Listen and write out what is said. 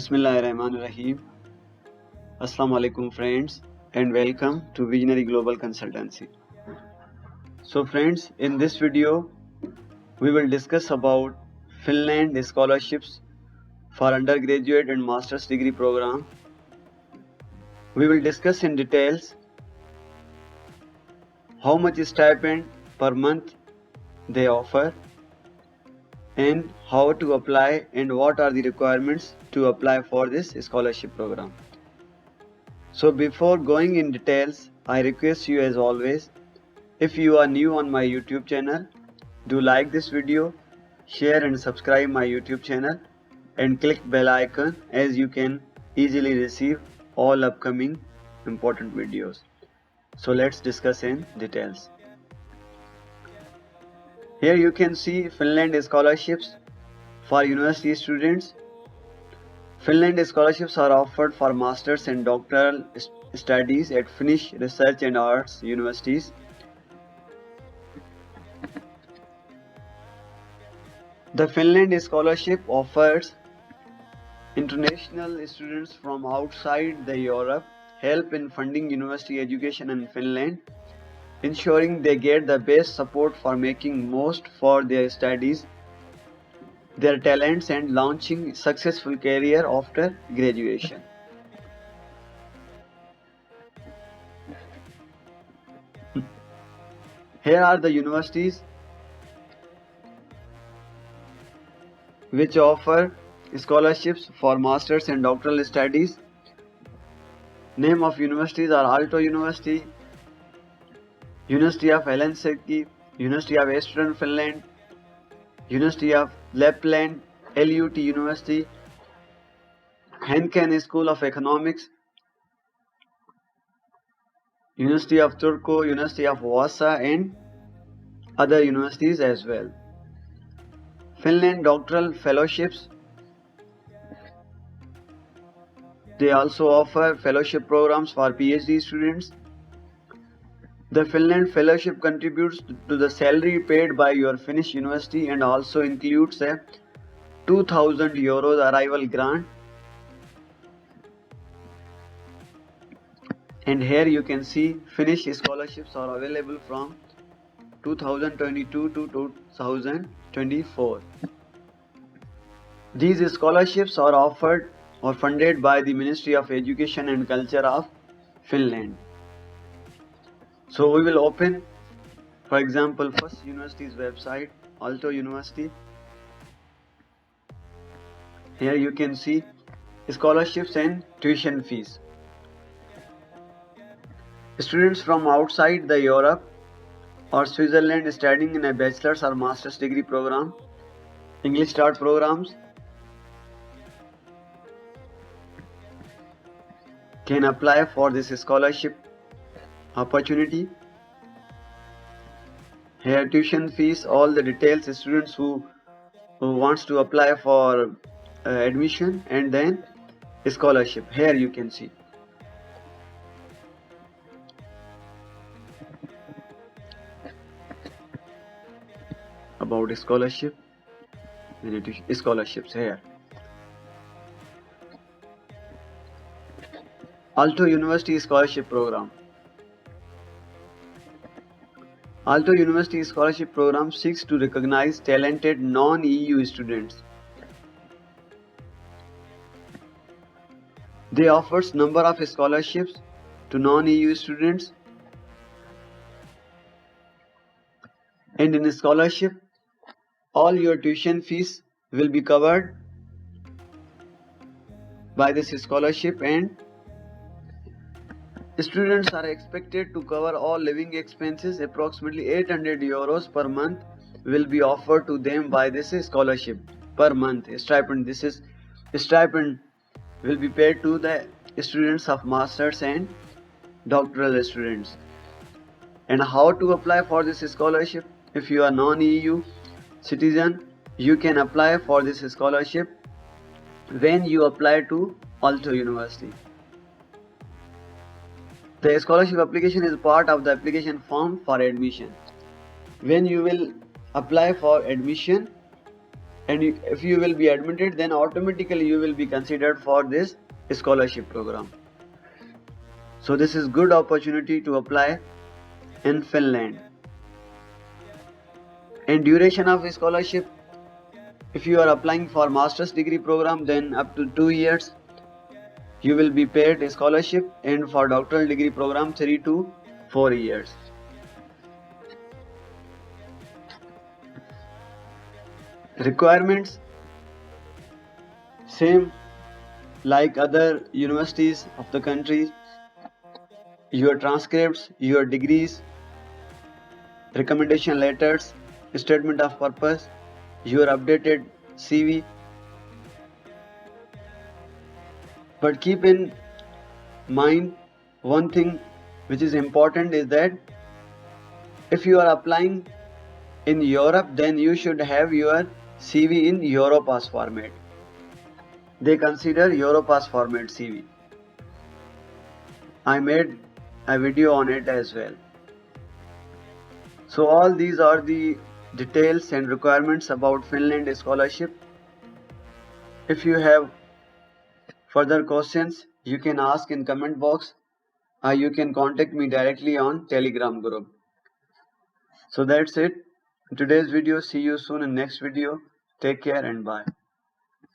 Bismillahirrahmanirrahim. Assalamu alaikum friends and welcome to Visionary Global Consultancy. So friends, in this video we will discuss about Finland scholarships for undergraduate and master's degree program. We will discuss in details how much stipend per month they offer and how to apply and what are the requirements to apply for this scholarship program. So before going in details, I request you as always, if you are new on my YouTube channel, do like this video, share and subscribe my YouTube channel and click bell icon as you can easily receive all upcoming important videos. So let's discuss in details. Here you can see Finland scholarships for university students. Finland scholarships are offered for masters and doctoral studies at Finnish research and arts universities. The Finland Scholarship offers international students from outside the Europe help in funding university education in Finland, ensuring they get the best support for making most for their studies, their talents and launching successful career after graduation. Here are the universities which offer scholarships for masters and doctoral studies. Name of universities are Alto University, University of Helsinki, University of Eastern Finland, University of Lapland, LUT University, Henken School of Economics, University of Turku, University of Vasa and other universities as well. Finland Doctoral Fellowships. They also offer fellowship programs for PhD students. The Finland Fellowship contributes to the salary paid by your Finnish university and also includes a 2000 euros arrival grant. And here you can see Finnish scholarships are available from 2022 to 2024. These scholarships are offered or funded by the Ministry of Education and Culture of Finland. So we will open, for example, first university's website, Alto University. Here you can see scholarships and tuition fees. Students from outside the Europe or Switzerland studying in a bachelor's or master's degree program, English Start programs, can apply for this scholarship opportunity. Here tuition fees, all the details, students who wants to apply for admission and then scholarship. Here you can see. About scholarship and scholarships here. Alto University Scholarship Program. Alto University Scholarship Program seeks to recognize talented non-EU students. They offers number of scholarships to non-EU students, and in a scholarship all your tuition fees will be covered by this scholarship, and students are expected to cover all living expenses. Approximately 800 euros per month will be offered to them by this scholarship per month. Stipend, this is stipend will be paid to the students of masters and doctoral students. And how to apply for this scholarship? If you are non-EU citizen, you can apply for this scholarship when you apply to Alto University. The scholarship application is part of the application form for admission. When you will apply for admission, and if you will be admitted, then automatically you will be considered for this scholarship program. So this is good opportunity to apply in Finland. And duration of scholarship, if you are applying for master's degree program, then up to 2 years you will be paid a scholarship, and for doctoral degree program 3 to 4 years. Requirements same like other universities of the country: your transcripts, your degrees, recommendation letters, statement of purpose, your updated CV. But keep in mind one thing which is important is that if you are applying in Europe, then you should have your CV in Europass format. They consider Europass format CV. I made a video on it as well. So all these are the details and requirements about Finland Scholarship. If you have further questions, you can ask in comment box, or you can contact me directly on Telegram group. So that's it. In today's video. See you soon in next video. Take care and bye.